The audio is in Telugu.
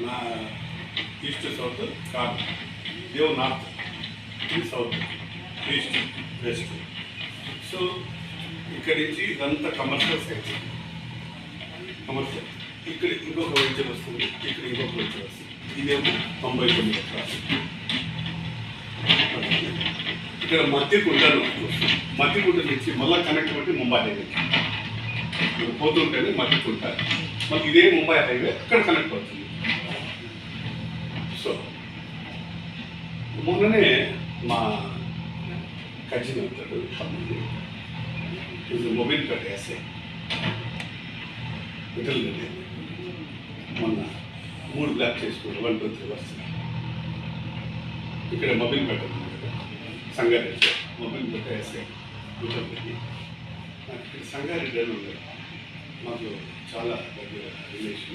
నా ఈస్ట్ సౌత్ కార్ దేవ్ నార్త్ ఇది సౌత్ ఈస్ట్ వెస్ట్. సో ఇక్కడి నుంచి ఇదంతా కమర్షియల్ సైట్. కమర్షియల్ ఇక్కడ ఇంకొక వెంచర్ వస్తుంది, ఇక్కడ ఇంకొక వెంచర్ వస్తుంది. ఇదేమో 99 ఎకరాలు. ఇక్కడ మధ్యకుంట వస్తుంది. మధ్యకుంట నుంచి మళ్ళీ కనెక్ట్ బట్టి ముంబై హైవే పోతుంటేనే మధ్యకుంట, మళ్ళీ ఇదే ముంబై హైవే అక్కడ కనెక్ట్ అవుతుంది. సో మొన్ననే మా కజిన్ అవుతాడు తమ్ముడు, ఇది మొబైల్ కట్టేస్తే విటల్ మొన్న 3 బ్లాక్ చేసుకుని 1, 2, 3 వస్తుంది. ఇక్కడ మొబైల్ పెట్టదు కదా, సంగారెడ్డి మొబైల్ పెట్టేస్తే విటల్ రెడ్డి. నాకు ఇక్కడ సంగారెడ్డి అని ఉండదు, మాకు చాలా దగ్గర రిలేషన్.